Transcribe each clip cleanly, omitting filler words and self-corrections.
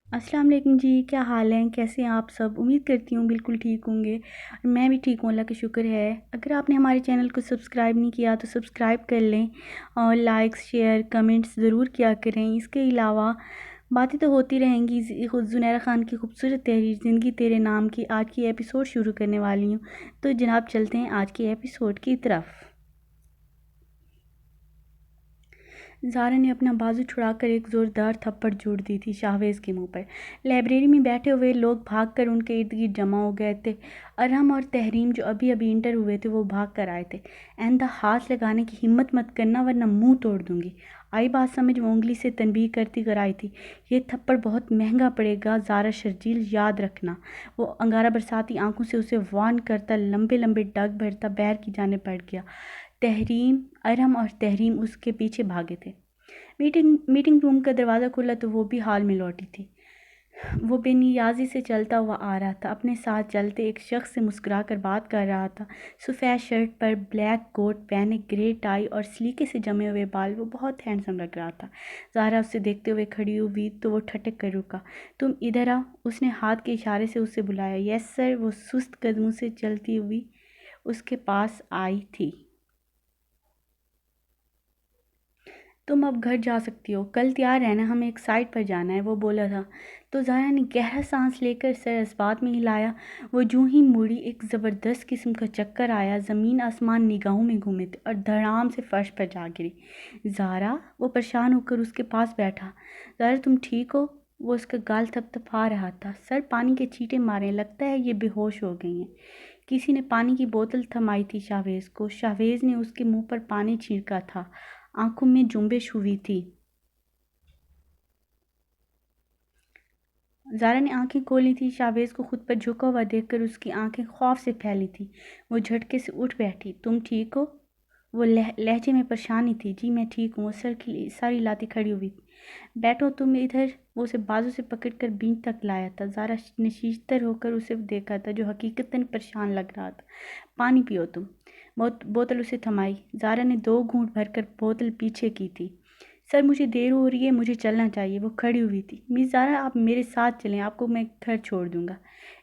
السلام علیکم جی، کیا حال ہیں؟ کیسے ہیں آپ سب؟ امید کرتی ہوں بالکل ٹھیک ہوں گے اور میں بھی ٹھیک ہوں، اللہ کا شکر ہے۔ اگر آپ نے ہمارے چینل کو سبسکرائب نہیں کیا تو سبسکرائب کر لیں اور لائکس شیئر کمنٹس ضرور کیا کریں۔ اس کے علاوہ باتیں تو ہوتی رہیں گی۔ زنیرہ خان کی خوبصورت تحریر زندگی تیرے نام کی آج کی ایپیسوڈ شروع کرنے والی ہوں، تو جناب چلتے ہیں آج کی ایپیسوڈ کی طرف۔ زارا نے اپنا بازو چھڑا کر ایک زوردار تھپڑ جوڑ دی تھی شاہویز کے منہ پر۔ لائبریری میں بیٹھے ہوئے لوگ بھاگ کر ان کے ارد گرد جمع ہو گئے تھے۔ ارحم اور تحریم جو ابھی انٹر ہوئے تھے وہ بھاگ کر آئے تھے۔ آئندہ ہاتھ لگانے کی ہمت مت کرنا ورنہ منہ توڑ دوں گی۔ آئی بات سمجھ، وہ انگلی سے تنبیہ کرتی کر آئی تھی۔ یہ تھپڑ بہت مہنگا پڑے گا زارا شرجیل، یاد رکھنا۔ وہ انگارہ برساتی آنکھوں سے اسے وارن کرتا لمبے لمبے ڈگ بھرتا باہر کی جانب بڑھ گیا۔ ارحم اور تحریم اس کے پیچھے بھاگے تھے۔ میٹنگ روم کا دروازہ کھلا تو وہ بھی ہال میں لوٹی تھی۔ وہ بے نیازی سے چلتا ہوا آ رہا تھا، اپنے ساتھ چلتے ایک شخص سے مسکرا کر بات کر رہا تھا۔ سفید شرٹ پر بلیک کوٹ پہنے، گرے ٹائی اور سلیقے سے جمے ہوئے بال، وہ بہت ہینڈسم لگ رہا تھا۔ زارا اسے دیکھتے ہوئے کھڑی ہوئی تو وہ ٹھٹک کر رکا۔ تم ادھر آؤ، اس نے ہاتھ کے اشارے سے اسے بلایا۔ یس سر، وہ سست قدموں سے چلتی ہوئی اس کے پاس آئی تھی۔ تم اب گھر جا سکتی ہو، کل تیار رہنا، ہمیں ایک سائٹ پر جانا ہے، وہ بولا تھا تو زارا نے گہرا سانس لے کر سر اسبات میں ہلایا۔ وہ جوں ہی مڑی، ایک زبردست قسم کا چکر آیا، زمین آسمان نگاہوں میں گھومے تھے اور دھڑام سے فرش پر جا گری۔ زارا، وہ پریشان ہو کر اس کے پاس بیٹھا۔ زارا تم ٹھیک ہو؟ وہ اس کا گال تھپ تھپا رہا تھا۔ سر پانی کے چھینٹے مارے، لگتا ہے یہ بے ہوش ہو گئی ہیں۔ کسی نے پانی کی بوتل تھمائی تھی شاہویز کو۔ شاہویز نے اس کے منہ پر پانی چھڑکا تھا، آنکھوں میں جنبش ہوئی تھی۔ زارا نے آنکھیں کھولی تھی، شاہویز کو خود پر جھکا ہوا دیکھ کر اس کی آنکھیں خوف سے پھیلی تھیں۔ وہ جھٹکے سے اٹھ بیٹھی۔ تم ٹھیک ہو؟ وہ لہجے میں پریشانی تھی۔ جی میں ٹھیک ہوں، وہ سر ہلاتی کھڑی ہوئی تھی۔ بیٹھو تم ادھر، وہ اسے بازو سے پکڑ کر بینچ تک لایا تھا۔ زارا نے شیشتر ہو کر اسے دیکھا تھا، جو حقیقتاً پریشان لگ رہا تھا۔ پانی پیو تم، بوتل اسے تھمائی۔ زارا نے 2 گھونٹ بھر کر بوتل پیچھے کی تھی۔ سر مجھے دیر ہو رہی ہے، مجھے چلنا چاہیے۔ وہ کھڑی ہوئی تھی۔ مس زارا آپ میرے ساتھ چلیں، آپ کو میں گھر چھوڑ دوں گا۔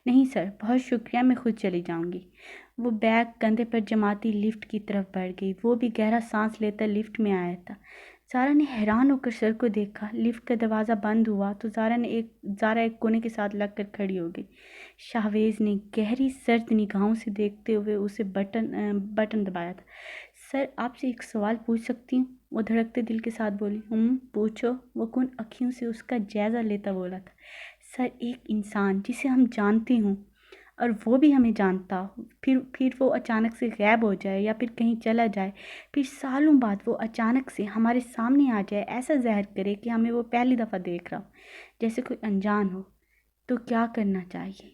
نہیں سر، بہت شکریہ، میں خود چلی جاؤں گی۔ وہ بیگ کندھے پر جماتی لفٹ کی طرف بڑھ گئی۔ وہ بھی گہرا سانس لیتا لفٹ میں آیا تھا۔ زارا نے حیران ہو کر سر کو دیکھا۔ لفٹ کا دروازہ بند ہوا تو زارا ایک کونے کے ساتھ لگ کر کھڑی ہو گئی۔ شاہویز نے گہری سرد نگاہوں سے دیکھتے ہوئے اسے بٹن دبایا تھا۔ سر آپ سے ایک سوال پوچھ سکتی ہوں؟ وہ دھڑکتے دل کے ساتھ بولی۔ پوچھو، وہ کن اکھیوں سے اس کا جائزہ لیتا بولا تھا۔ سر ایک انسان جسے ہم جانتے ہوں اور وہ بھی ہمیں جانتا ہو، پھر وہ اچانک سے غائب ہو جائے یا پھر کہیں چلا جائے، پھر سالوں بعد وہ اچانک سے ہمارے سامنے آ جائے، ایسا ظاہر کرے کہ ہمیں وہ پہلی دفعہ دیکھ رہا ہو، جیسے کوئی انجان ہو، تو کیا کرنا چاہیے؟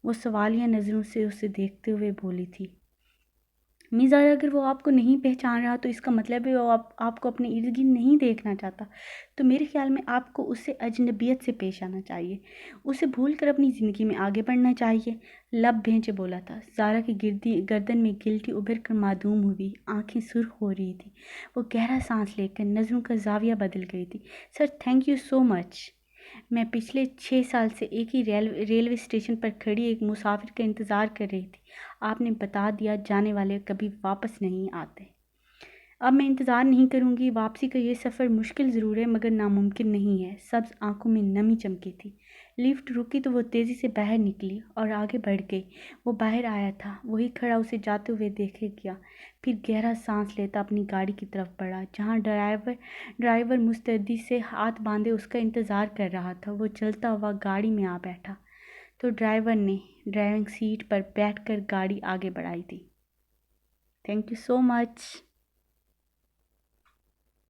وہ سوالیہ نظروں سے اسے دیکھتے ہوئے بولی تھی۔ زارا اگر وہ آپ کو نہیں پہچان رہا تو اس کا مطلب ہے وہ آپ کو اپنے ارد گرد نہیں دیکھنا چاہتا، تو میرے خیال میں آپ کو اس سے اجنبیت سے پیش آنا چاہیے، اسے بھول کر اپنی زندگی میں آگے بڑھنا چاہیے۔ لب بھینچے بولا تھا۔ زارا کی گردن میں گلٹی ابھر کر معدوم ہوئی، آنکھیں سرخ ہو رہی تھی۔ وہ گہرا سانس لے کر نظروں کا زاویہ بدل گئی تھی۔ سر تھینک یو سو مچ، میں پچھلے 6 سال سے ایک ہی ریلوے اسٹیشن پر کھڑی ایک مسافر کا انتظار کر رہی تھی۔ آپ نے بتا دیا جانے والے کبھی واپس نہیں آتے۔ اب میں انتظار نہیں کروں گی۔ واپسی کا یہ سفر مشکل ضرور ہے مگر ناممکن نہیں ہے۔ سبز آنکھوں میں نمی چمکی تھی۔ لفٹ رکی تو وہ تیزی سے باہر نکلی اور آگے بڑھ گئی۔ وہ باہر آیا تھا، وہی کھڑا اسے جاتے ہوئے دیکھے گیا، پھر گہرا سانس لیتا اپنی گاڑی کی طرف بڑھا، جہاں ڈرائیور مستعدی سے ہاتھ باندھے اس کا انتظار کر رہا تھا۔ وہ چلتا ہوا گاڑی میں آ بیٹھا تو ڈرائیور نے ڈرائیونگ سیٹ پر بیٹھ کر گاڑی آگے بڑھائی تھی۔ Thank you so much.